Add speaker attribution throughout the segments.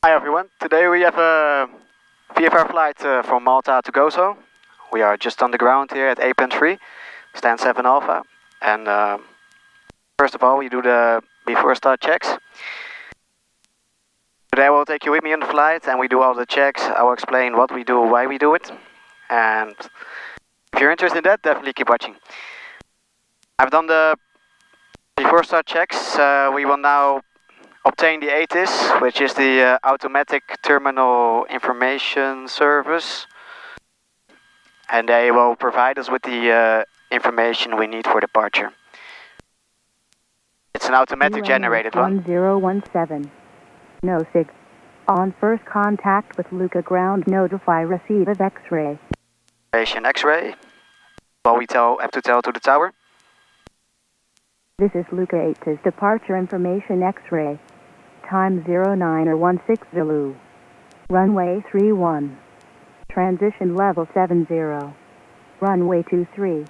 Speaker 1: Hi everyone, today we have a VFR flight from Malta to Gozo. We are just on the ground here at APN 3, stand 7 Alpha. And first of all we do the before start checks. Today I will take you with me on the flight and we do all the checks. I will explain what we do, why we do it. And if you're interested in that, definitely keep watching. I've done the before start checks. We will now obtain the ATC, which is the Automatic Terminal Information Service, and they will provide us with the information we need for departure. It's an automatic generated one.
Speaker 2: 1017. No 6. On first contact with Luca ground, notify receipt of X-ray.
Speaker 1: Aviation X-ray. Well, we have to tell to the tower.
Speaker 2: This is Luca 8's departure information X-ray. Time 09:16 Zulu. Runway 31. Transition level 70. Runway 23.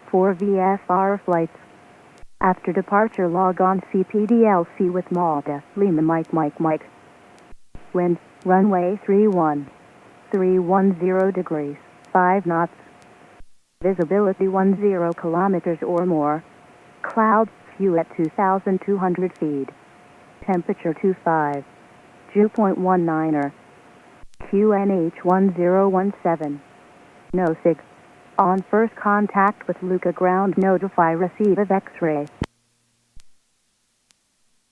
Speaker 2: 4 VFR flights. After departure log on CPDLC with Malta, Lima Mike. Wind, runway 31. 310 degrees, 5 knots. Visibility 10 kilometers or more. Clouds few at 2,200 feet. Temperature 25. Dew point 19er. QNH 1017. No 6. On first contact with Luca ground, notify receipt of X-ray.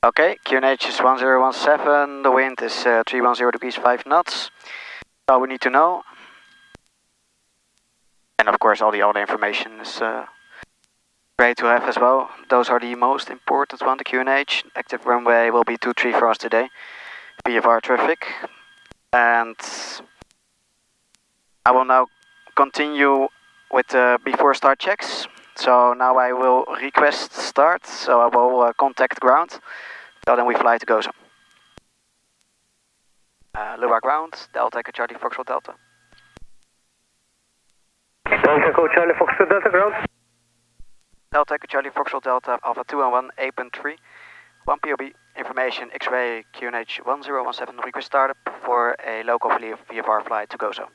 Speaker 1: Okay, QNH is 1017, the wind is 310 degrees 5 knots. That's all we need to know. And of course all the other information is great to have as well. Those are the most important one, the QNH. Active runway will be 23 for us today. VFR traffic. And I will now continue with the before start checks. So now I will request start, so I will contact ground. Tell them we fly to Gozo. Lua ground, Delta Echo Charlie Foxtrot Delta.
Speaker 3: Delta Echo Charlie Foxtrot Delta ground.
Speaker 1: Delta Echo Charlie Foxtrot Delta Alpha 2 and 1 APN 3. 1 POB, information X-ray QNH 1017, request startup for a local VFR flight to Gozo.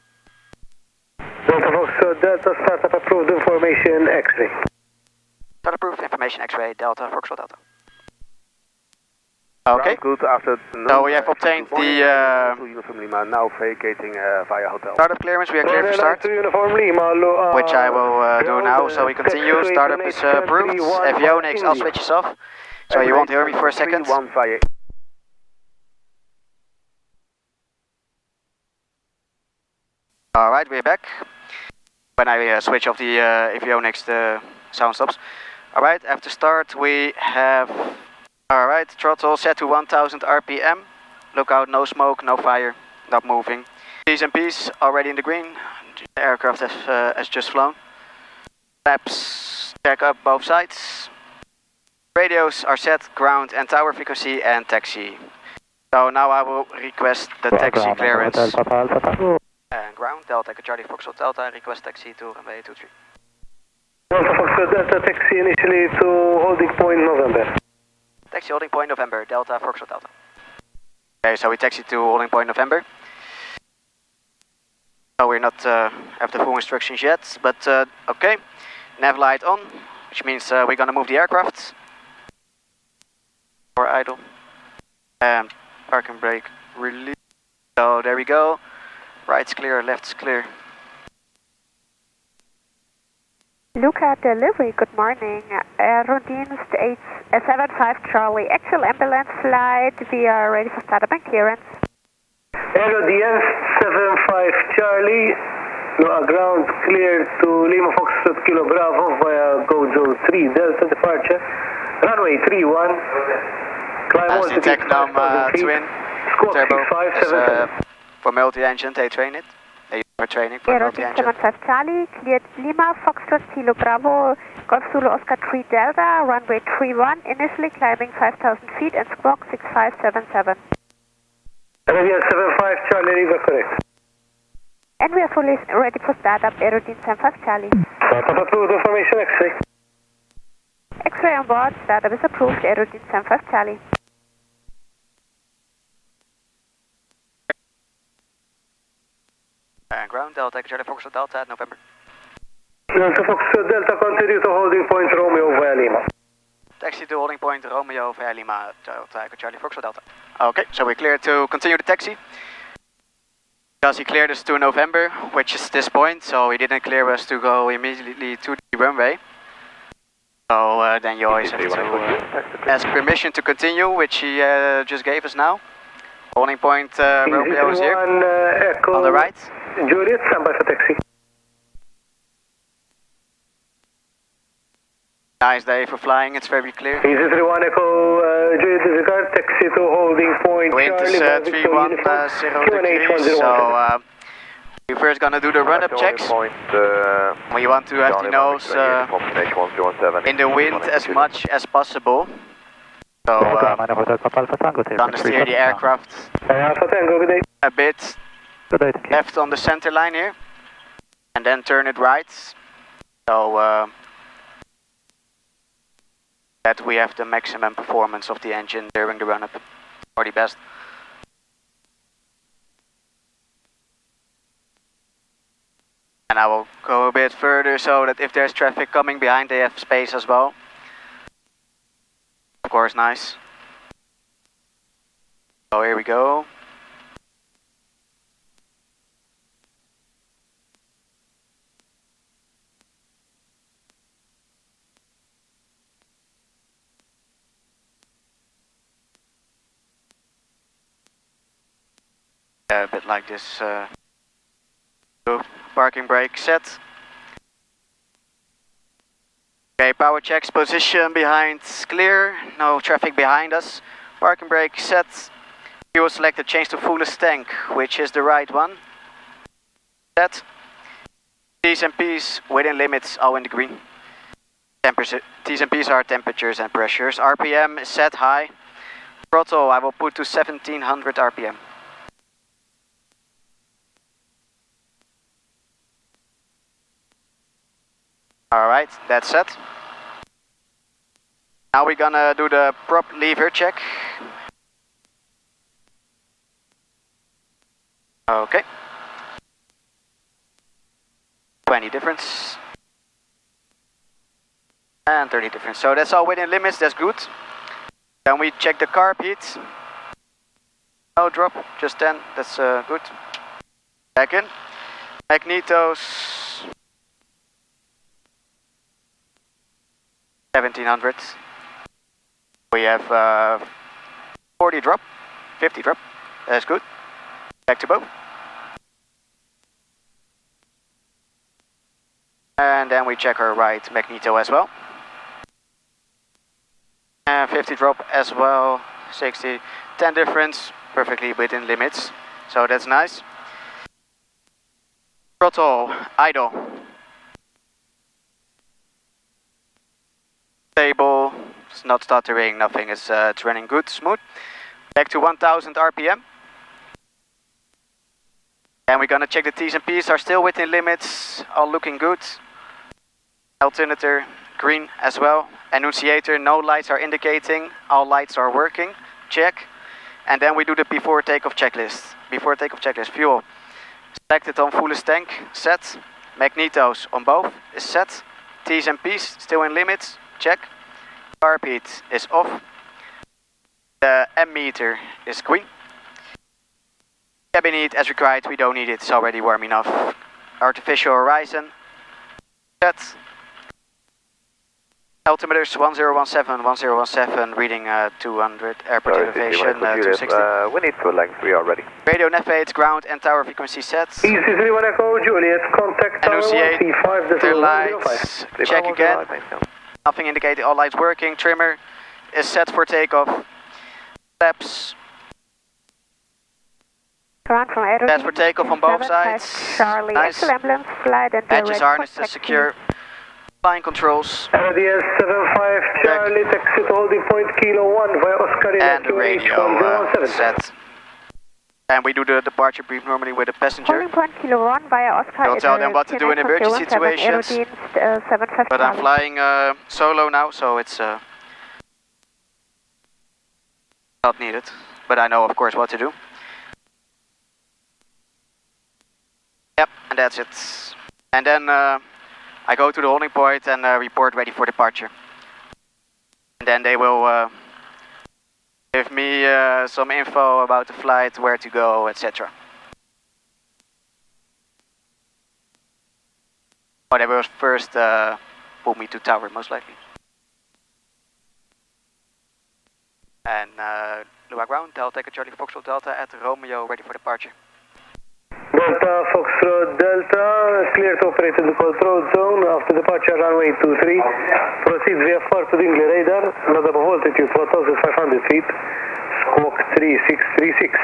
Speaker 3: Delta Foxtrot Delta, startup approved, information X-ray.
Speaker 1: Start approved, information X-ray Delta Foxtrot Delta. Okay,
Speaker 3: good afternoon.
Speaker 1: So we have obtained the
Speaker 3: Uniform Lima, now vacating via hotel.
Speaker 1: startup clearance, we are clear for start,
Speaker 3: Uniform Lima,
Speaker 1: which I will do now, so we continue. Startup is approved, avionics, all switches off, so you won't hear me for a second. Alright, we're back. When I switch off the avionics, the sound stops. Alright, after start we have... Alright, throttle set to 1000 RPM. Look out, no smoke, no fire, not moving. P's and P's already in the green. The aircraft has just flown. Flaps check up both sides. Radios are set, ground and tower frequency and taxi. So now I will request the taxi clearance. And ground, Delta Echo Charlie Foxtrot Delta, request taxi to runway 23.
Speaker 3: Delta Foxtrot Delta, taxi initially to holding point November.
Speaker 1: Taxi holding point November, Delta Foxtrot Delta. Okay, so we taxi to holding point November. So we're not have the full instructions yet, but okay. Nav light on, which means we're gonna move the aircraft. Or idle. And park and brake release. So there we go. Right's clear, left's clear.
Speaker 4: Luca delivery, good morning. Aerodinst 875 Charlie, actual ambulance flight. We are ready for startup and clearance.
Speaker 3: Aerodinst 75 Charlie, ground clear to Lima Foxtrot Kilo Bravo via Gozo 3 Delta departure. Runway 31. Climb altitude
Speaker 1: Technom twin turbo is,
Speaker 3: 6577.
Speaker 1: for multi-engine, they train it. They use for training for
Speaker 4: Aerodinst
Speaker 1: multi-engine.
Speaker 4: 75 Charlie, cleared Lima Foxtrot Kilo Bravo, Golf Zulu Oscar 3 Delta, runway 31, initially climbing 5,000 feet and squawk 6577.
Speaker 3: Aerodinst 75 Charlie, River correct.
Speaker 4: And we are fully ready for startup, Aerodinst 75 Charlie.
Speaker 3: Startup approved, information X-ray.
Speaker 4: X-ray on board, startup is approved, Aerodinst 75 Charlie.
Speaker 1: And ground, Delta, Charlie Fox Delta at November.
Speaker 3: Delta Fox Delta, continue to holding point Romeo via Lima.
Speaker 1: Taxi to holding point Romeo via Lima, Delta, Charlie Fox Delta. Okay, so we're clear to continue the taxi. Because he cleared us to November, which is this point, so he didn't clear us to go immediately to the runway. So then you always have to ask permission to continue, which he just gave us now. Holding point Romeo is here, on the right.
Speaker 3: Juliet, stand by for taxi.
Speaker 1: Nice day for flying, it's very clear.
Speaker 3: Easy 31 Echo, Juliet disregard, taxi to holding point
Speaker 1: Wind is 310 degrees, so we're first gonna do the run-up checks. We want to have the nose in the wind as much as possible. So gonna steer the aircraft a bit left on the center line here, and then turn it right. So that we have the maximum performance of the engine during the run-up, or the best. And I will go a bit further so that if there's traffic coming behind, they have space as well. Of course, nice. So here we go. A bit like this. Parking brake set. Okay, power checks, position behind clear, no traffic behind us. Parking brake set. Fuel selected, change to fullest tank, which is the right one. Set. T's and P's within limits, all in the green. T's and P's are temperatures and pressures. RPM is set high. Throttle I will put to 1700 RPM. Alright, that's set. Now we're gonna do the prop lever check. Okay. 20 difference. And 30 difference. So that's all within limits, that's good. Then we check the carb heat. No drop, just 10, that's good. Back in. Magnetos. 1700. We have 40 drop, 50 drop, that's good. Back to both. And then we check our right magneto as well. And 50 drop as well, 60, 10 difference, perfectly within limits. So that's nice. Throttle, idle. Stable, it's not stuttering, nothing, it's running good, smooth. Back to 1000 RPM. And we're gonna check the T's and P's are still within limits, all looking good. Alternator, green as well. Annunciator, no lights are indicating, all lights are working, check. And then we do the before takeoff checklist. Before takeoff checklist, fuel. Selected on fullest tank, set. Magnetos on both is set. T's and P's still in limits. Check. Carb heat is off. The M meter is green. Cabin heat as required, we don't need it, it's already warm enough. Artificial horizon. Set. Altimeters 1017, 1017, reading 200, airport elevation 260.
Speaker 5: We need full length, we are ready.
Speaker 1: Radio navigates, ground and tower frequency sets.
Speaker 3: Easy 31 Echo, Juliet, contact tower
Speaker 1: Annunciate, turn lights, check again. Nothing indicating, all lights working. Trimmer is set for takeoff. Flaps. Set for takeoff on both sides.
Speaker 4: Charlie,
Speaker 1: nice.
Speaker 4: ambulance, flight and
Speaker 1: Edges harnessed to secure. Flying controls.
Speaker 3: RDS 75 Charlie, taxi to holding point Kilo 1 via Oscar
Speaker 1: and the radio set. And we do the departure brief normally with the passenger.
Speaker 4: Holding point Kilo 1 via Oscar.
Speaker 1: I'll tell them what to do in emergency situations. But I'm flying solo now, so it's not needed. But I know, of course, what to do. Yep, And that's it. And then I go to the holding point and report ready for departure. And then they will give me some info about the flight, where to go, etc. Oh, they will first pull me to tower, most likely. And Lua ground, Delta Echo Charlie Foxtrot Delta at Romeo, ready for departure.
Speaker 3: Delta Foxtrot Delta, clear to operate in the control zone. After departure, runway 23. Proceed VFR to Dingley radar. Load above altitude 1,500 feet. Squawk 3636.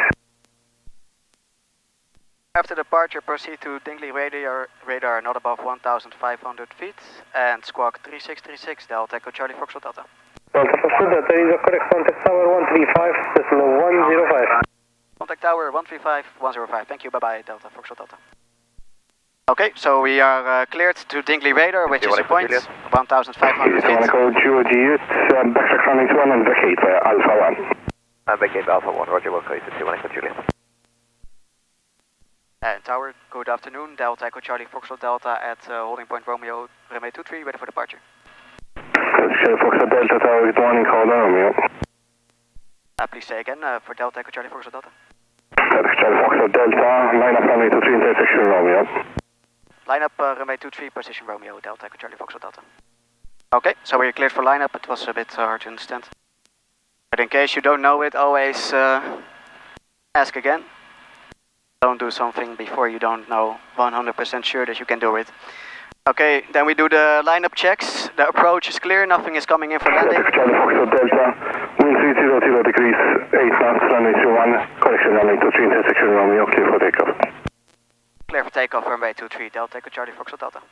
Speaker 1: After departure, proceed to Dingley radar not above 1,500 feet. And squawk 3636, Delta Echo Charlie Foxtrot Delta.
Speaker 3: Delta Foxtrot Delta is a correct contact tower 135.105.
Speaker 1: Contact tower 135.105. Thank you. Bye bye, Delta Foxtrot Delta. Okay, so we are cleared to Dingley radar, which is a point 1,500 feet.
Speaker 3: Backtrack running 1 and vacate via Alpha 1.
Speaker 5: And vacate Alpha 1, Roger, welcome to 21 Echo Juliet.
Speaker 1: And tower, good afternoon, Delta Echo Charlie Foxtrot Delta at holding point Romeo, runway 23, ready for departure.
Speaker 3: Charlie Foxtrot Delta tower, good morning, call Romeo.
Speaker 1: Please say again for Delta Echo Charlie Foxtrot Delta.
Speaker 3: Charlie Foxtrot Delta, line up runway 23 intersection Romeo.
Speaker 1: Line up runway 23, position Romeo, Delta Echo Charlie Foxtrot Delta. Okay, so we're cleared for lineup. It was a bit hard to understand. But in case you don't know it, always ask again. Don't do something before you don't know 100% sure that you can do it. Okay, then we do the lineup checks. The approach is clear, nothing is coming in for landing.
Speaker 3: Charlie Foxtrot Delta, wind 300 degrees, 8 knots, runway 21, correction runway 23 intersection Romeo, clear for takeoff.
Speaker 1: Clear for takeoff, runway 23, Delta Echo Charlie Foxtrot Delta.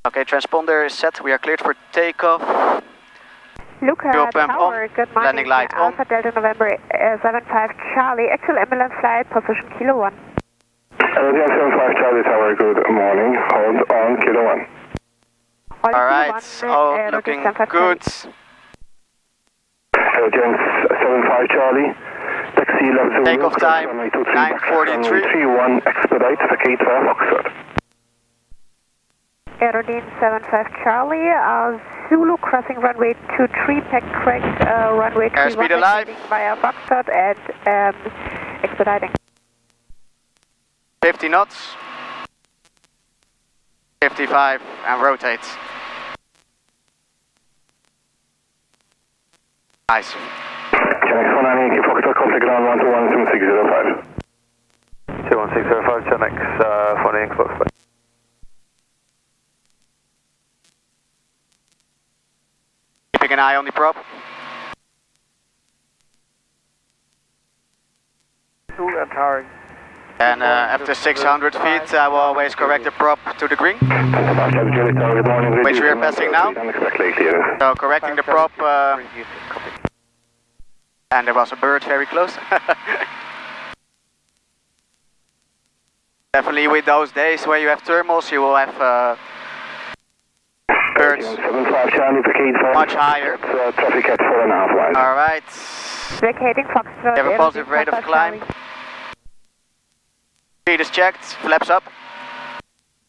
Speaker 1: Okay, transponder is set, we are cleared for takeoff.
Speaker 4: Luca
Speaker 1: Fuel pump
Speaker 4: Tower,
Speaker 1: on,
Speaker 4: good morning.
Speaker 1: landing light on.
Speaker 4: Alpha Delta November 75 Charlie, actual ambulance flight, position Kilo 1.
Speaker 3: Aerogen 75 Charlie Tower, good morning, hold on, Kilo 1.
Speaker 1: Alright, all looking good.
Speaker 3: Aerogen 75 Charlie, taxi left 0.
Speaker 1: Takeoff time, 9:43.
Speaker 3: 31, expedite, vacate via Foxtrot.
Speaker 4: Aerodine 75 Charlie, Zulu crossing runway 23, pack correct, runway 31,
Speaker 1: Airspeed alive.
Speaker 4: via Foxtrot and expediting.
Speaker 1: 50 knots. 55 and rotate. Nice.
Speaker 3: Connect 198 Foxtrot, contact ground 121 7605.
Speaker 5: 21605, Chemex, 49 Xbox.
Speaker 1: Keeping an eye on the prop. And after 600 feet, I will always correct the prop to the green, which we are passing now. So correcting the prop, and there was a bird very close. Definitely with those days where you have thermals, you will have birds much higher.
Speaker 3: Traffic at 4.5 line.
Speaker 1: Alright,
Speaker 4: Vacating Foxtrot.
Speaker 1: we have a positive rate of climb. Speed is checked, flaps up.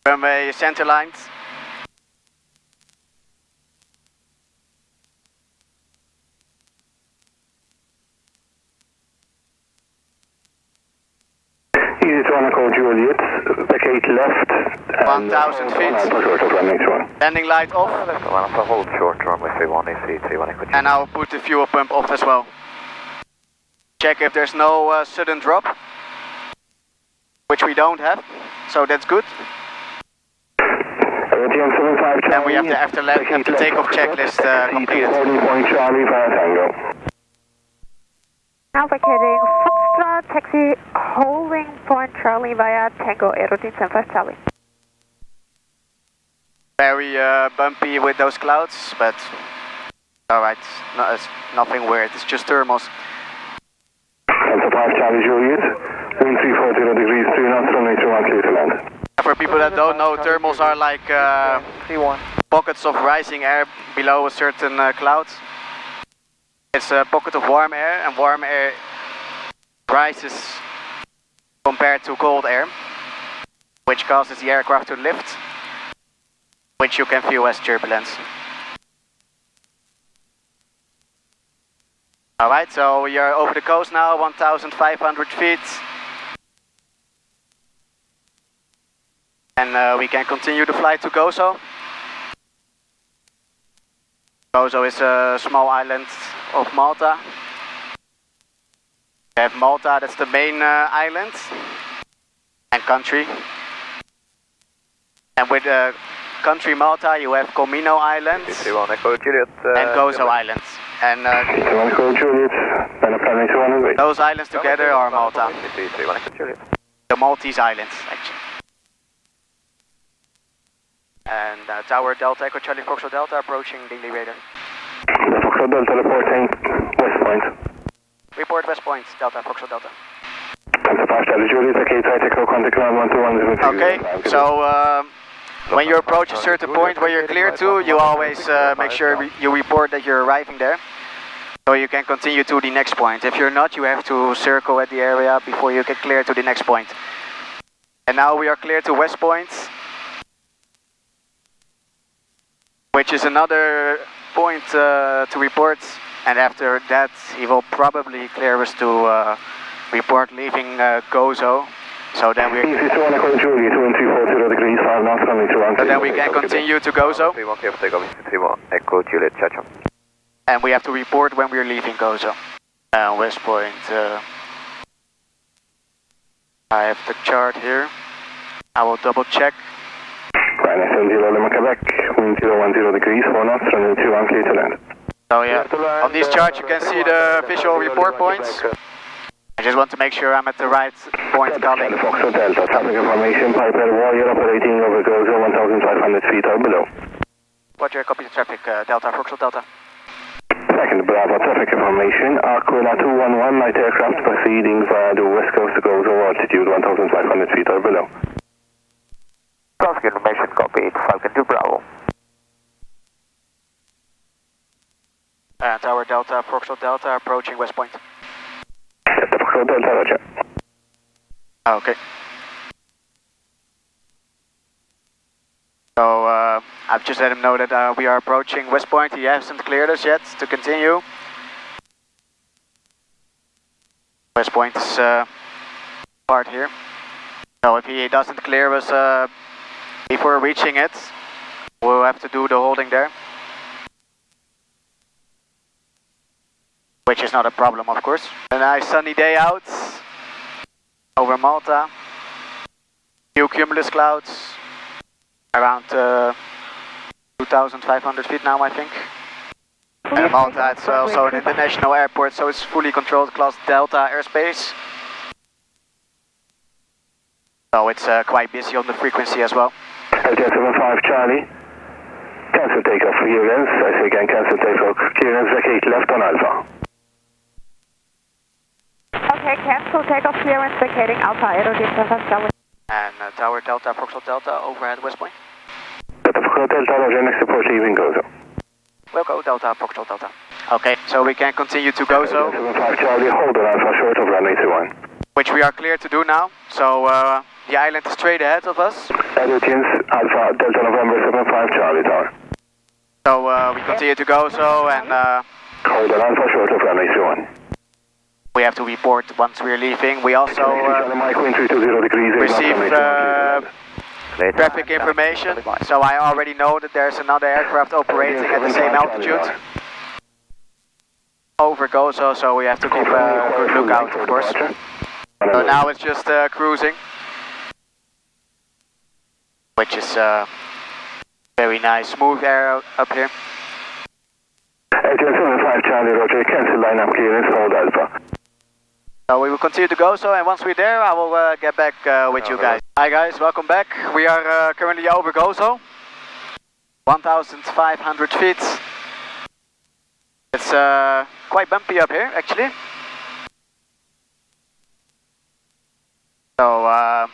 Speaker 1: Runway center lines.
Speaker 3: Easy to Echo Juliet, vacate left.
Speaker 1: 1,000 feet. Landing light off.
Speaker 5: Hold short, runway 31, AC 31 Echo Juliet.
Speaker 1: And I'll put the fuel pump off as well. Check if there's no sudden drop, which we don't have, so that's good. And we have the after takeoff checklist completed.
Speaker 4: Now vacating Foxtrot, taxi holding point Charlie via Tango Aerodine 75 Charlie.
Speaker 1: Very bumpy with those clouds, but alright, it's nothing weird, it's just thermals.
Speaker 3: Delta 5 Charlie Juliet, wind 340 degrees, 3 knots, runway 21, clear to land.
Speaker 1: For people that don't know, thermals are like pockets of rising air below a certain cloud. It's a pocket of warm air, and warm air rises compared to cold air which causes the aircraft to lift, which you can view as turbulence. Alright, so we are over the coast now, 1,500 feet. And we can continue the flight to Gozo. Gozo is a small island of Malta. We have Malta, that's the main island and country. And with country Malta you have Comino Islands and Gozo Islands. And those islands together are Malta. The Maltese Islands, actually. And Tower Delta, Echo Charlie Foxtrot Delta approaching daily radar.
Speaker 3: Foxtrot Delta reporting West Point.
Speaker 1: Report West Point, Delta, Foxtrot Delta. Okay, so when you approach a certain point where you're clear to, you always make sure you report that you're arriving there. So you can continue to the next point. If you're not, you have to circle at the area before you get clear to the next point. And now we are clear to West Point, which is another point to report. And after that, he will probably clear us to report leaving Gozo. So then we can continue to Gozo. And we have to report when we're leaving Gozo. West Point. I have the chart here. I will double check. So yeah, on these charts you can see the visual report points. I just want to make sure I'm at the right point calling.
Speaker 3: Foxtrot Delta, traffic information, Piper Warrior operating over Gozo 1,500 feet or below.
Speaker 1: Roger, copy the traffic, Delta, Foxtrot Delta.
Speaker 3: Second Bravo, traffic information, Aquila 211, light aircraft proceeding via the west coast to Gozo, altitude 1,500 feet or below.
Speaker 5: Traffic information, copy, Falcon 2 Bravo.
Speaker 1: Tower Delta, Foxtrot Delta, approaching West Point.
Speaker 3: Foxtrot Delta, roger.
Speaker 1: Okay. So I've just let him know that we are approaching West Point. He hasn't cleared us yet to continue. West Point is part here. So if he doesn't clear us before reaching it, we'll have to do the holding there. Which is not a problem, of course. A nice sunny day out over Malta. Few cumulus clouds. Around 2,500 feet now, I think. And Malta, it's also an international airport, so it's fully controlled class Delta airspace. So it's quite busy on the frequency as well.
Speaker 3: LJ75 Charlie, cancel takeoff clearance. I say again, cancel takeoff clearance, vacate left on Alpha.
Speaker 4: Okay, cancel takeoff clearance, vacating Alpha, Aero
Speaker 1: And Tower Delta, Foxtrot Delta, overhead West Point.
Speaker 3: Foxtrot Delta, roger, next report leaving Gozo.
Speaker 1: We'll go Delta, Foxtrot Delta. Okay, so we can continue to Gozo.
Speaker 3: 75 Charlie, hold on Alpha, short of runway 21.
Speaker 1: Which we are clear to do now. So the island is straight ahead of us.
Speaker 3: Aviation, Alpha, Delta November 75 Charlie Tower.
Speaker 1: So we continue to Gozo and
Speaker 3: hold on Alpha, short of runway 21.
Speaker 1: We have to report once we're leaving. We also receive traffic information, so I already know that there's another aircraft operating at the same altitude over Gozo, so we have to keep a good lookout, of course. So now it's just cruising, which is very nice, smooth air up here.
Speaker 3: 75 Charlie, roger, cancel line-up clearance, hold Alpha.
Speaker 1: So we will continue to Gozo, and once we're there, I will get back with you guys. Hi guys, welcome back. We are currently over Gozo, 1,500 feet. It's quite bumpy up here, actually. So,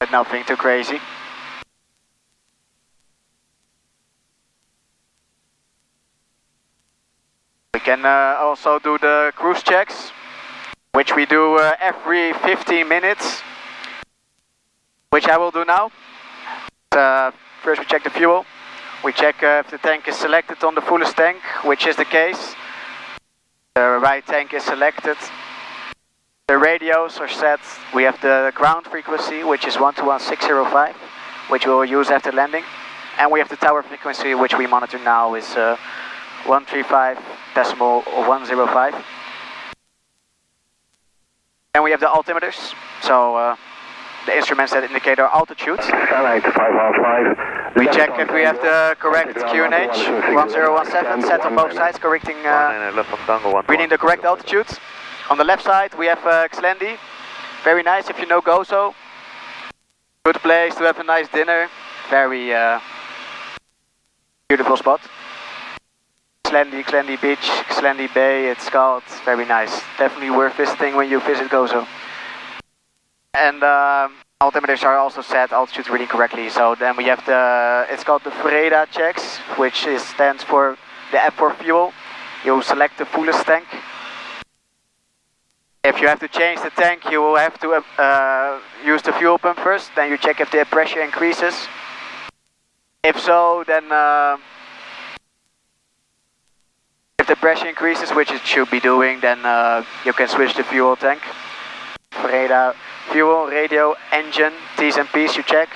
Speaker 1: but nothing too crazy. We can also do the cruise checks, which we do every 15 minutes. which I will do now. First we check the fuel. We check if the tank is selected on the fullest tank, which is the case. The right tank is selected. The radios are set. We have the ground frequency, which is 121.605, which we will use after landing. And we have the tower frequency, which we monitor now, is 135.105. And we have the altimeters, so the instruments that indicate our altitude. We check if we have the correct QNH, 1017, set on both sides, correcting, reading the correct altitude. On the left side we have Xlendi, very nice if you know Gozo. Good place to have a nice dinner, very beautiful spot. Xlendi Beach, Xlendi Bay, it's called, very nice. Definitely worth visiting when you visit Gozo. And altimeters are also set, altitude reading correctly. So then we have the, it's called the FREDA checks, which stands for the F for fuel. You select the fullest tank. If you have to change the tank, you will have to use the fuel pump first. Then you check if the pressure increases. If so, then if the pressure increases, which it should be doing, then you can switch the fuel tank. FREDA, fuel, radio, engine, T's and P's you check.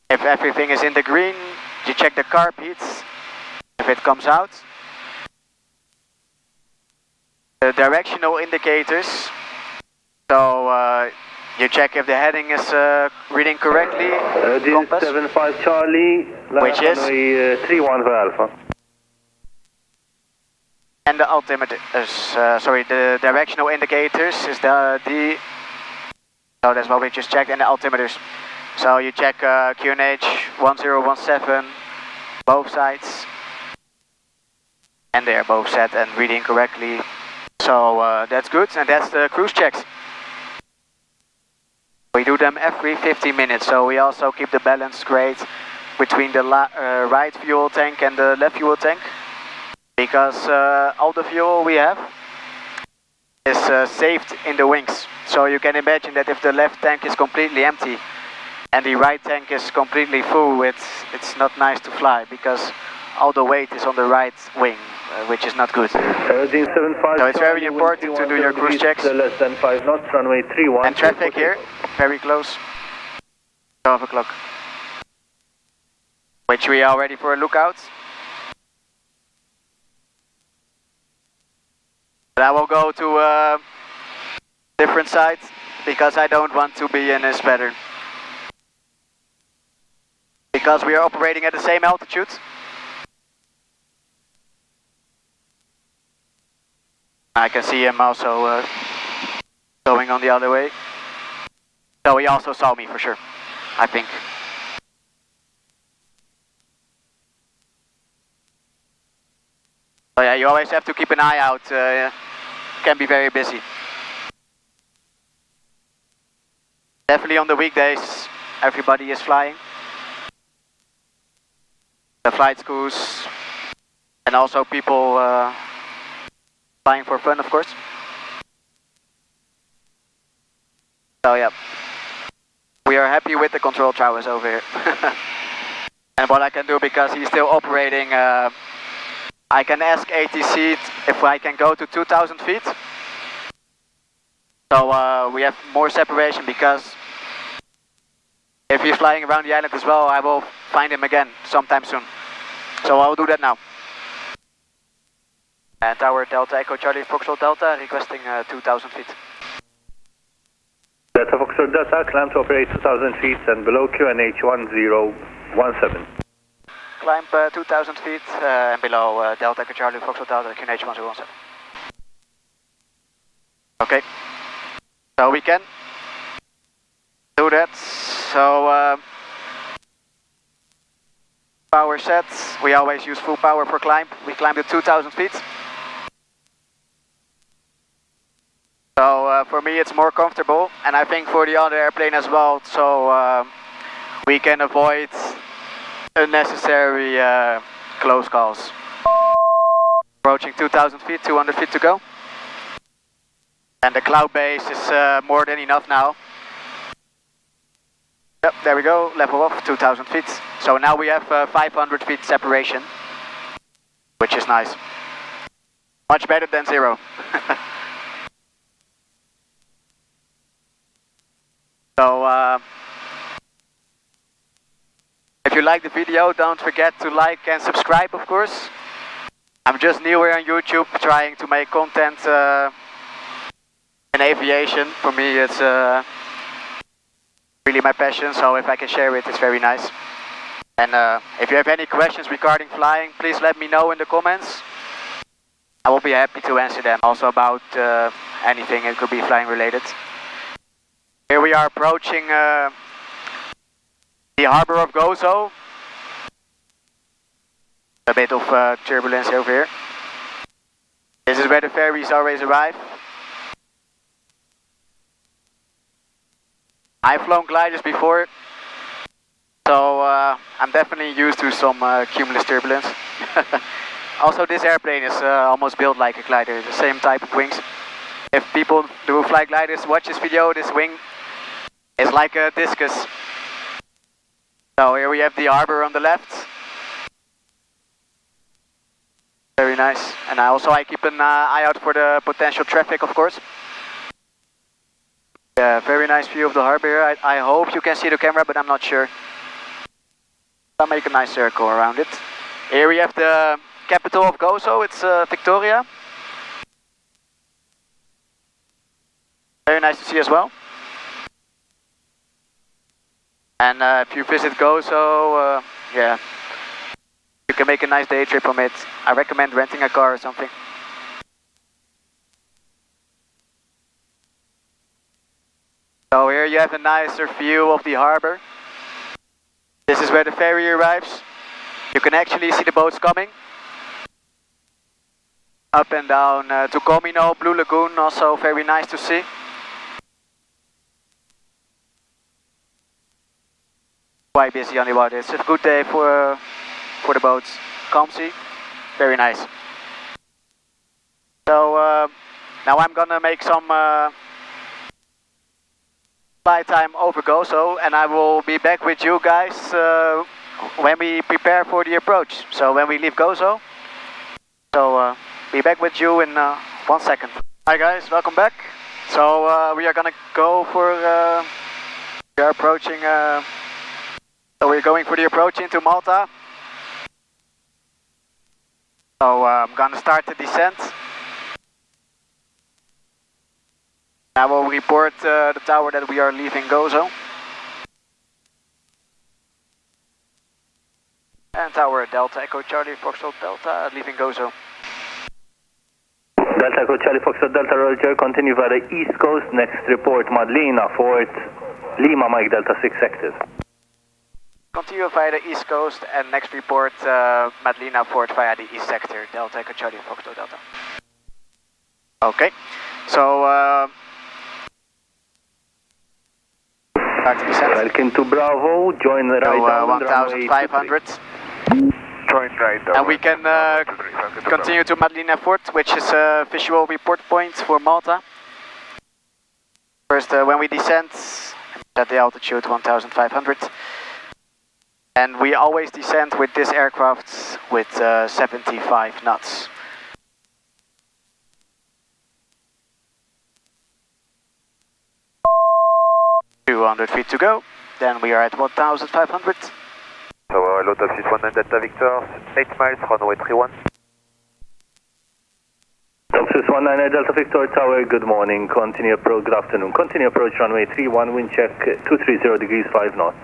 Speaker 1: If everything is in the green, you check the carb heats, if it comes out. The directional indicators, so you check if the heading is reading correctly, compass,
Speaker 3: 75 Charlie,
Speaker 1: which is
Speaker 3: 31 for Alpha.
Speaker 1: And the altimeter, the directional indicators is so that's what we just checked, and the altimeters. So you check QNH 1017, both sides, and they are both set and reading correctly. So that's good, and that's the cruise checks. We do them every 50 minutes, so we also keep the balance great between the right fuel tank and the left fuel tank. Because all the fuel we have is saved in the wings. So you can imagine that if the left tank is completely empty and the right tank is completely full, it's not nice to fly because all the weight is on the right wing, which is not good. So it's very important to do your cruise checks.
Speaker 3: Less than 5 knots, runway 31.
Speaker 1: And traffic here, very close, 12 o'clock. Which we are ready for a lookout. I will go to a different side because I don't want to be in this pattern. Because we are operating at the same altitude. I can see him also going on the other way. So he also saw me for sure, I think. So yeah, you always have to keep an eye out. Can be very busy. Definitely on the weekdays, everybody is flying. The flight schools, and also people flying for fun, of course. So yeah, we are happy with the control towers over here. And what I can do, because he's still operating, I can ask ATC if I can go to 2,000 feet. So we have more separation, because if he's flying around the island as well, I will find him again sometime soon. So I'll do that now. And Tower Delta Echo Charlie Foxtrot Delta requesting 2,000 feet.
Speaker 3: Delta Foxtrot Delta, climb to operate 2,000 feet and below QNH 1017.
Speaker 1: Climb 2,000 feet and below Delta Echo Charlie Foxtrot Delta QNH 1017. Okay, so we can do that. So power set, we always use full power for climb. We climbed to 2,000 feet. So for me it's more comfortable, and I think for the other airplane as well, so we can avoid unnecessary close calls. Approaching 2,000 feet, 200 feet to go. And the cloud base is more than enough now. Yep, there we go, level off, 2,000 feet. So now we have 500 feet separation, which is nice. Much better than 0. So, if you like the video, don't forget to like and subscribe, of course. I'm just new here on YouTube, trying to make content in aviation. For me, it's really my passion, so if I can share it, it's very nice. And if you have any questions regarding flying, please let me know in the comments. I will be happy to answer them, also about anything, it could be flying related. Here we are approaching the harbor of Gozo. A bit of turbulence over here. This is where the ferries always arrive. I've flown gliders before, so I'm definitely used to some cumulus turbulence. Also, this airplane is almost built like a glider, the same type of wings. If people do fly gliders watch this video, this wing is like a discus. So here we have the harbor on the left. Very nice. And I keep an eye out for the potential traffic, of course. Yeah, very nice view of the harbor here. I hope you can see the camera, but I'm not sure. I'll make a nice circle around it. Here we have the capital of Gozo, it's Victoria. Very nice to see as well. And if you visit Gozo, yeah, you can make a nice day trip from it. I recommend renting a car or something. So here you have a nicer view of the harbor. This is where the ferry arrives. You can actually see the boats coming. Up and down to Comino, Blue Lagoon, also very nice to see. Quite busy on the water. It's a good day for the boats. Calm sea, very nice. So now I'm gonna make some flight time over Gozo, and I will be back with you guys when we prepare for the approach. So when we leave Gozo. So be back with you in 1 second. Hi guys, welcome back. So we are gonna go for we are approaching. So we're going for the approach into Malta. So I'm gonna start the descent. I will report the tower that we are leaving Gozo. And tower Delta Echo Charlie Foxtrot Delta leaving Gozo.
Speaker 6: Delta Echo Charlie Foxtrot Delta Roger, continue via the east coast, next report Madlina, Fort Lima Mike Delta 6 active.
Speaker 1: Continue via the east coast and next report Madlina Fort via the east sector, Delta Echo Charlie Foxtrot Delta. Okay, so start to descent.
Speaker 6: Welcome to Bravo, join the right down
Speaker 1: 1,500.
Speaker 5: Join right down.
Speaker 1: And we can continue to Madlina Fort, which is a visual report point for Malta. First, when we descend, at the altitude 1,500. And we always descend with this aircraft with 75 knots. ...200 feet to go, then we are at 1,500.
Speaker 5: So load of 19 Delta Victor, 8 miles, runway 31.
Speaker 6: Oxus 19 Delta Victor Tower, good morning, continue approach, good afternoon. Continue approach runway 31, wind check 230 degrees 5 knots.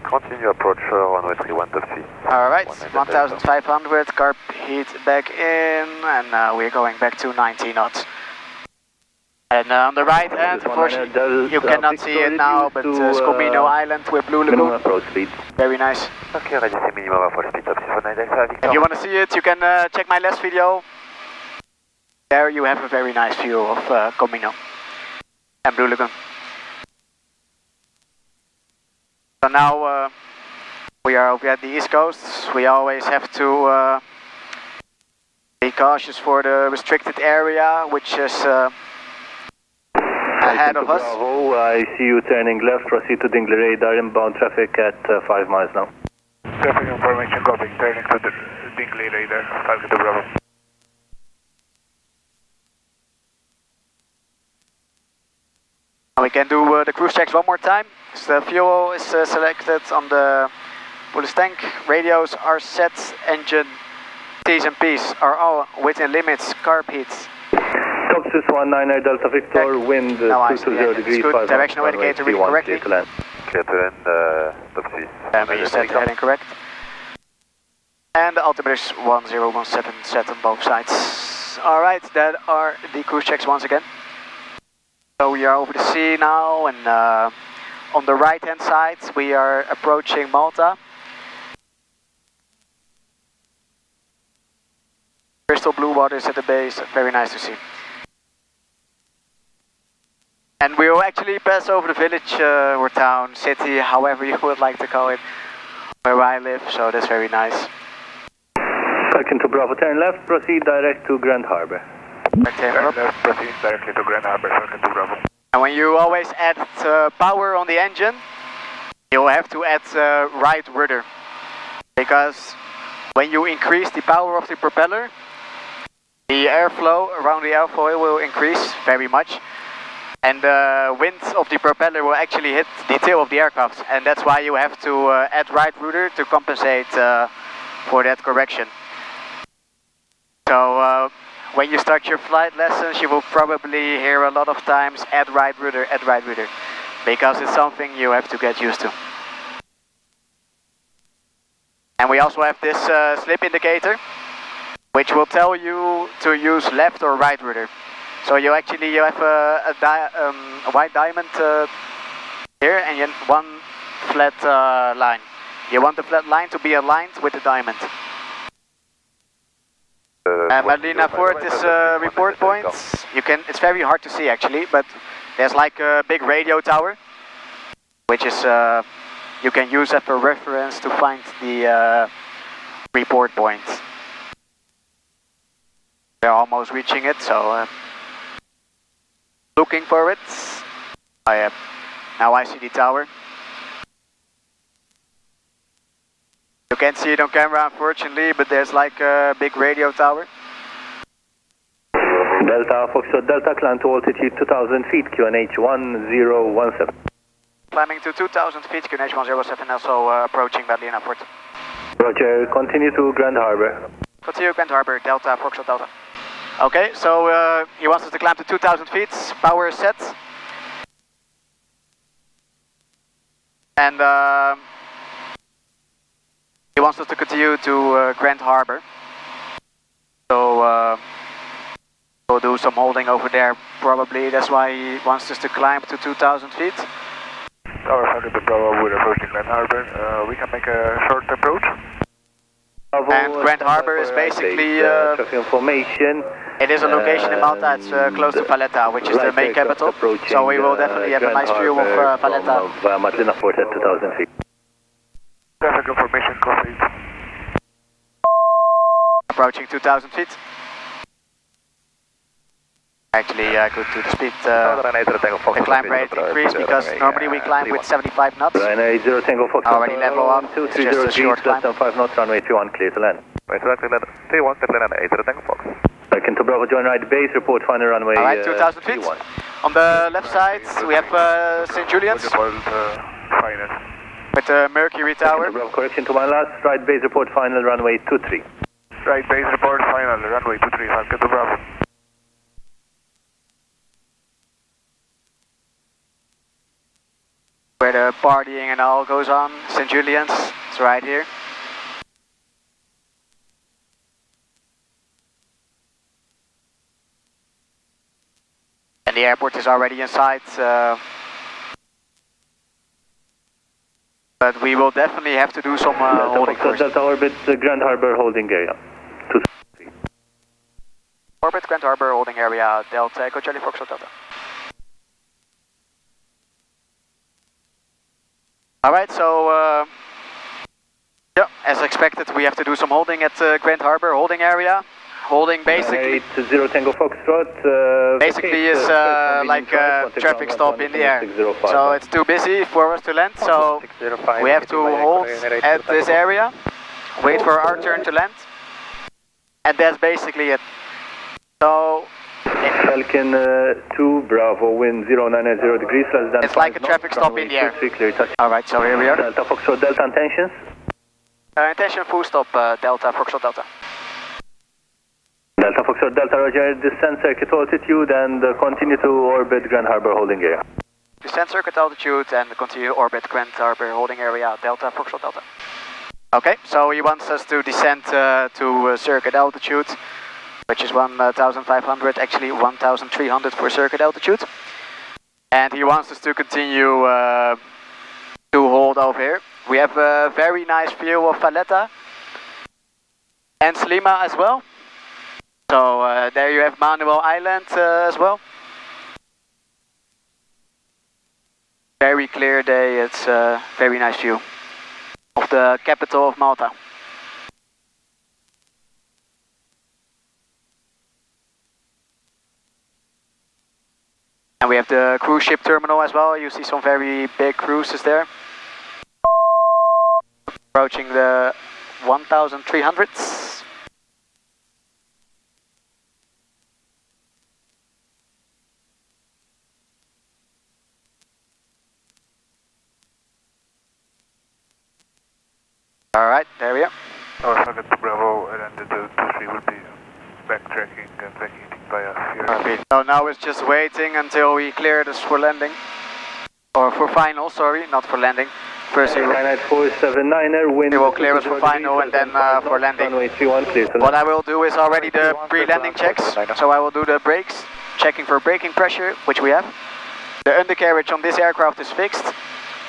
Speaker 5: Continue approach runway 31 Delta.
Speaker 1: Alright, 1,500, carb heat back in, and we're going back to 90 knots. And on the right hand, unfortunately, you cannot see it now, but Scomino Island with Blue Lagoon.
Speaker 6: Minimum approach speed.
Speaker 1: Very nice.
Speaker 5: Okay, ready to minimum approach speed of 19 Delta Victor.
Speaker 1: If you want to see it, you can check my last video. There you have a very nice view of Comino and Blue Lagoon. So now we are over at the east coast. We always have to be cautious for the restricted area, which is ahead of us.
Speaker 6: Bravo, I see you turning left, proceed to Dingley radar, inbound traffic at 5 miles now.
Speaker 5: Traffic information copy, turning to the Dingley radar, Falcon to Bravo.
Speaker 1: We can do the cruise checks one more time. So the fuel is selected on the ballast tank. Radios are set. Engine T's and P's are all within limits. Carb heats.
Speaker 6: Toxus 19 Delta Victor, wind
Speaker 1: Now I see
Speaker 6: 220
Speaker 1: it.
Speaker 6: degrees,
Speaker 1: It's good.
Speaker 6: 5
Speaker 1: Directional
Speaker 6: knots,
Speaker 1: indicator
Speaker 6: runway
Speaker 1: reading
Speaker 6: 31,
Speaker 1: correctly.
Speaker 6: clear to land.
Speaker 5: Clear to land, Toxus.
Speaker 1: And we set the heading correct. And the altimeter is 1017 set on both sides. Alright, that are the cruise checks once again. So we are over the sea now, and on the right hand side we are approaching Malta. Crystal blue waters at the base, very nice to see. And we will actually pass over the village or town, city, however you would like to call it, where I live, so that's very nice.
Speaker 6: Falcon to Bravo, turn left, proceed direct to Grand Harbor.
Speaker 5: Left, proceed directly to Grand Harbor, Falcon to Bravo.
Speaker 1: And when you always add power on the engine, you have to add right rudder. Because when you increase the power of the propeller, the airflow around the airfoil will increase very much. And the wind of the propeller will actually hit the tail of the aircraft. And that's why you have to add right rudder to compensate for that correction. So when you start your flight lessons, you will probably hear a lot of times add right rudder, because it's something you have to get used to. And we also have this slip indicator, which will tell you to use left or right rudder. So you have a white diamond here and one flat line. You want the flat line to be aligned with the diamond. Madalena Fort is report point. It's very hard to see actually, but there's like a big radio tower, which is you can use as a reference to find the report point. We're almost reaching it, so looking for it. Now I see the tower. You can't see it on camera unfortunately, but there's like a big radio tower.
Speaker 6: Delta Foxtrot Delta, climb to altitude 2000 feet, QNH 1017.
Speaker 1: Climbing to 2000 feet, QNH 107, also approaching Madalena Fort.
Speaker 6: Roger, continue to Grand Harbor.
Speaker 1: Continue Grand Harbor, Delta, Foxtrot Delta. Okay, so he wants us to climb to 2000 feet, power is set. And he wants us to continue to Grand Harbor. So we'll do some holding over there probably, that's why he wants us to climb to 2000 feet.
Speaker 5: Tower Falcon to Bravo, we're approaching Grand Harbor. We can make a short approach.
Speaker 1: And Grand Harbor is basically,
Speaker 6: information.
Speaker 1: it is a location in Malta, it's close to Valletta, which is the main capital. So we will definitely have a nice view of Valletta.
Speaker 6: Madalena Fort at 2000 feet.
Speaker 5: Traffic information copied.
Speaker 1: Approaching 2000 feet. Actually, good to the speed. The climb rate increased because normally we climb with 75 knots. Already level up, it's just a short climb.
Speaker 6: Less than 5 knots, runway 31, clear to land. Falcon to Bravo, join right base, report final runway.
Speaker 1: Alright, 2000 feet.
Speaker 6: 31.
Speaker 1: On the left side, we have St. Julian's with the Mercury Tower.
Speaker 6: Bravo, correction to my last, right base report final runway 23.
Speaker 5: Right base report final, runway 23, Falcon to Bravo.
Speaker 1: Where the partying and all goes on, St. Julian's, it's right here. And the airport is already in sight, but we will definitely have to do some holding first.
Speaker 6: Delta orbit, Grand Harbor holding area.
Speaker 1: Orbit, Grand Harbor holding area, Delta, Echo Charlie Foxtrot Delta. Alright, so yeah, as expected we have to do some holding at Grand Harbor holding area. holding basically.
Speaker 6: 80 Tango Foxtrot.
Speaker 1: Basically is like a traffic stop in the air. So it's too busy for us to land, so we have to hold at this area, wait for our turn to land, and that's basically it. So
Speaker 6: Falcon 2 Bravo, wind 090 degrees, less than
Speaker 1: it's like a traffic stop in the air. Alright, so here we are.
Speaker 6: Delta Foxtrot Delta intentions.
Speaker 1: Intention full stop, Delta Foxtrot Delta.
Speaker 6: Delta Foxtrot Delta, roger, descend circuit altitude and continue to orbit Grand Harbor holding area.
Speaker 1: Descend circuit altitude and continue orbit Grand Harbor holding area, Delta Foxtrot Delta. Okay, so he wants us to descend to circuit altitude, which is 1,500, actually 1,300 for circuit altitude. And he wants us to continue to hold over here. We have a very nice view of Valletta and Slima as well. So there you have Manuel Island as well. Very clear day, it's a very nice view of the capital of Malta. And we have the cruise ship terminal as well. You see some very big cruises there. Approaching the 1,300s. Alright, there we are.
Speaker 5: Our target Bravo and then the 2-3 will be backtracking and vacating via here.
Speaker 1: So now it's just waiting until we clear this for landing. Or for final, sorry, not for landing. First he will,
Speaker 6: 99479er, wind.
Speaker 1: he will clear us for final and then for landing. What I will do is already the pre-landing checks. So I will do the brakes, checking for braking pressure, which we have. The undercarriage on this aircraft is fixed,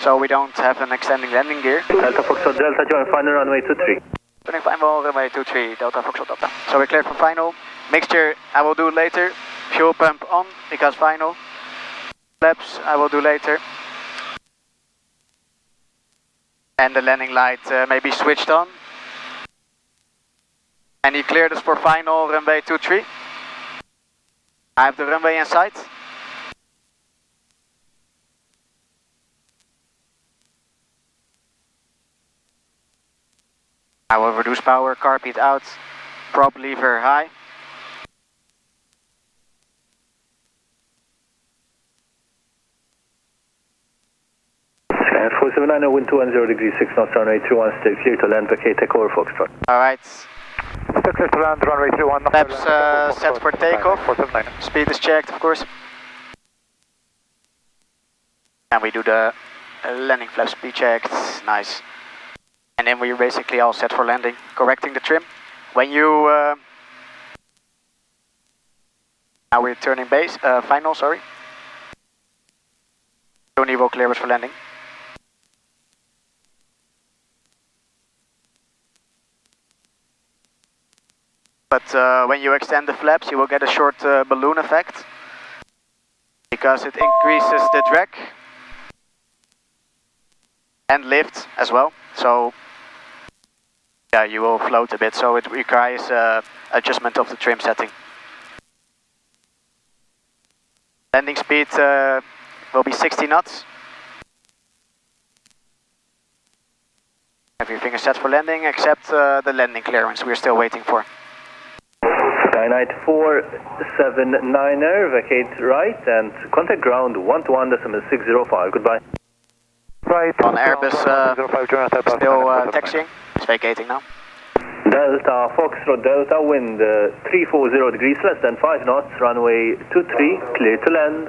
Speaker 1: so we don't have an extending landing gear.
Speaker 6: Delta Foxtrot Delta, join final runway 23.
Speaker 1: Turning final, runway 23, Delta Foxtrot Delta. So we're cleared for final. Mixture I will do later. Fuel pump on, because final. Flaps I will do later. And the landing light may be switched on. And he cleared us for final, runway 23. I have the runway in sight. I will reduce power, carpet out, prop lever high.
Speaker 6: Sky 479, wind 210 degrees, 6 knots, runway 31, still clear to land, vacate, take over Foxtrot.
Speaker 1: Alright.
Speaker 5: Still clear to land, runway 31.
Speaker 1: Flaps set for takeoff. Speed is checked, of course. And we do the landing flaps speed checked, nice. And then we're basically all set for landing, correcting the trim. When you... now we're turning base, final, sorry. Tony will clear us for landing. But when you extend the flaps, you will get a short balloon effect. Because it increases the drag. And lift as well. So... yeah, you will float a bit, so it requires adjustment of the trim setting. Landing speed will be 60 knots. Everything is set for landing except the landing clearance we're still waiting for.
Speaker 6: Skynight 479er, vacate right and contact ground 121.605, goodbye.
Speaker 5: Right.
Speaker 1: On Airbus still taxiing, it's vacating now.
Speaker 6: Delta Foxtrot Delta, wind 340 degrees, less than 5 knots, runway 23, clear to land.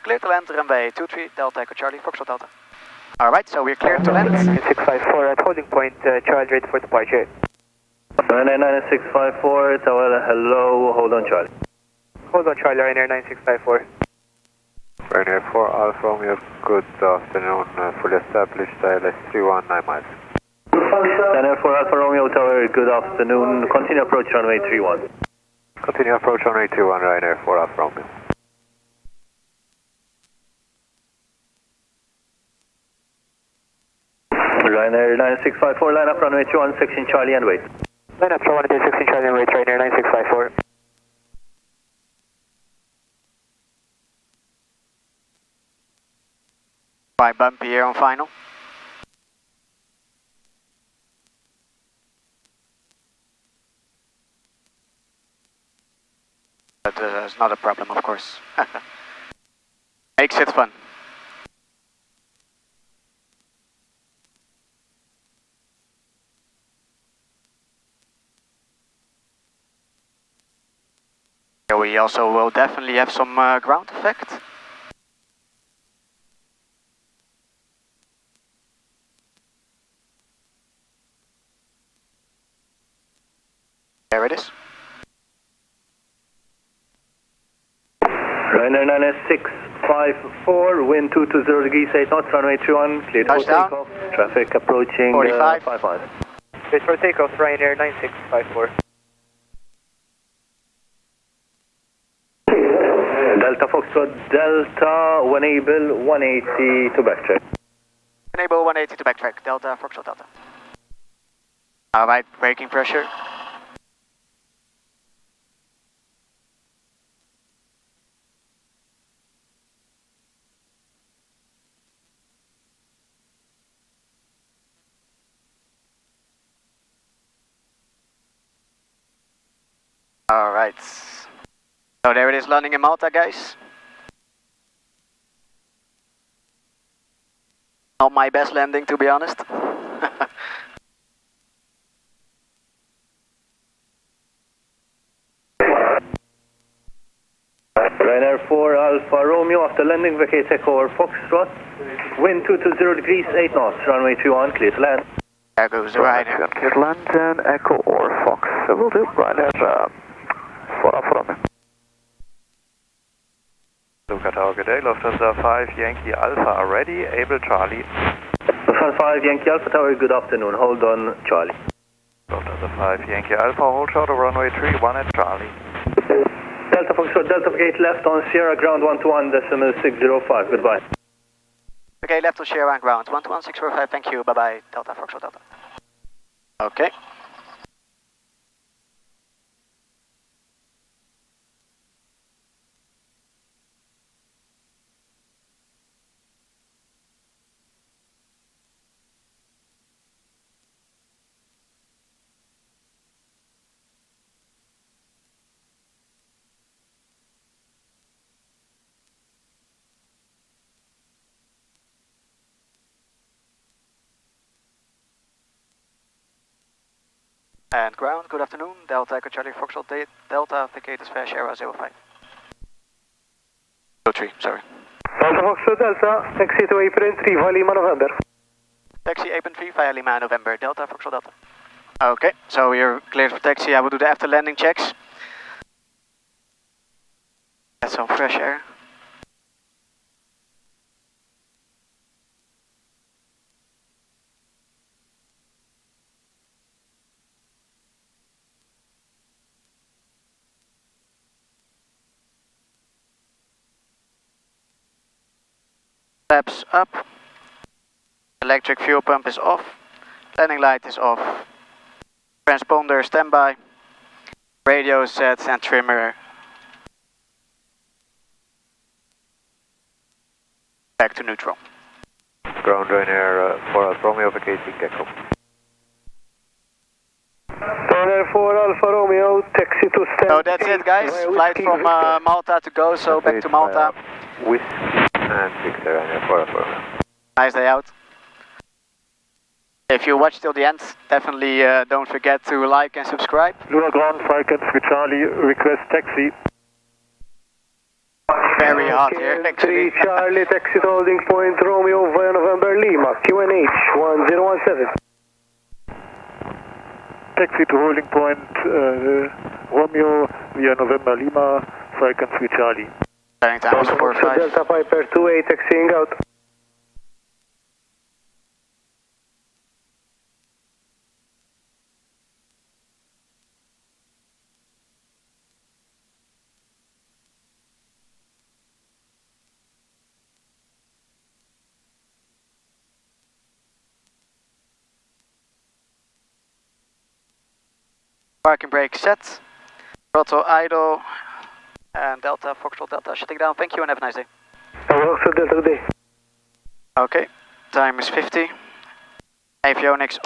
Speaker 1: Clear to land, runway 23, Delta Echo Charlie, Foxtrot Delta. Alright, so we're clear to land.
Speaker 5: 654 at holding point, Charlie ready for departure.
Speaker 6: 99654, Tower, hello, hold on Charlie.
Speaker 5: Hold on Charlie, Ryanair 9654. Ryanair 4 Alpha Romeo, good afternoon, fully established, ILS 319 miles.
Speaker 6: Ryanair 4 Alpha Romeo Tower, good afternoon, continue approach runway 31.
Speaker 5: Continue approach runway 21, Ryanair 4 Alpha Romeo.
Speaker 6: Ryanair 9654, line up runway 21, section Charlie and wait.
Speaker 5: Line up for 116 Charlie runway right near 9654.
Speaker 1: Quite bumpy here on final. But it's not a problem, of course. Makes it fun. Here we also will definitely have some ground effect. There it is.
Speaker 6: Ryanair 9654, wind 220 degrees, 8 knots, runway 31, cleared for
Speaker 1: Touchdown.
Speaker 6: takeoff. Traffic approaching
Speaker 1: 45.
Speaker 6: 5 miles.
Speaker 5: Cleared for takeoff, Ryanair 9654.
Speaker 6: Delta Foxtrot, Delta, enable 180 to backtrack.
Speaker 1: Enable 180 to backtrack. Delta, Foxtrot Delta. Alright, braking pressure. Alright. So there it is, landing in Malta, guys. Not my best landing, to be honest.
Speaker 6: Ryanair 4 Alpha Romeo, after landing, vacate Echo Foxtrot. Wind 220 degrees, 8 knots, runway 21, clear to land.
Speaker 1: There goes the Ryanair.
Speaker 5: Clear to land and Echo or Fox. Will do. Ryanair 4 Alpha Romeo.
Speaker 7: Luca Tower, good day. Lufthansa 5 Yankee Alpha are ready. Able Charlie.
Speaker 6: Lufthansa 5 Yankee Alpha Tower, good afternoon. Hold on, Charlie.
Speaker 7: Lufthansa 5 Yankee Alpha, hold short of runway 31 at Charlie.
Speaker 6: Delta Foxtrot, Delta Gate left on Sierra ground 121.605. Goodbye.
Speaker 1: Okay, left to share and ground. 121.645, thank you. Bye bye. Delta, Foxtrot Delta. Okay. And ground, good afternoon. Delta Echo Charlie Foxtrot Delta, vacate is fair Sierra 05. 03, sorry.
Speaker 3: Delta Foxtrot Delta, taxi to apron 3 via Lima November.
Speaker 1: Taxi apron 3 via Lima November, Delta Foxtrot Delta. Okay, so we're cleared for taxi. I will do the after landing checks. Get some fresh air. Flaps up. Electric fuel pump is off. Landing light is off. Transponder standby. Radio set and trimmer back to neutral.
Speaker 7: Ground Ryanair 4 Alpha Romeo, vacating Echo.
Speaker 3: Ryanair 4 Alpha Romeo, taxi to stand.
Speaker 1: So that's it, guys. Flight from Malta to Gozo, back to Malta.
Speaker 7: Whiskey and Victor Ryanair 4 Alpha Romeo.
Speaker 1: Nice day out. If you watch till the end, definitely don't forget to like and subscribe.
Speaker 5: Luna Ground, Falcon for Charlie, request taxi.
Speaker 1: Very hot here, actually.
Speaker 3: 3 Charlie, taxi to holding point Romeo via November Lima, QNH 1017.
Speaker 5: Taxi to holding point Romeo via November Lima, Falcon for Charlie.
Speaker 1: Turning time is 4-5.
Speaker 3: Delta Piper 28, taxiing out.
Speaker 1: Parking brake set. Throttle idle. And Delta, Foxtrot Delta, shutting down. Thank you and have a nice day.
Speaker 3: Foxtrot Delta, good day.
Speaker 1: Okay, time is 50. Avionics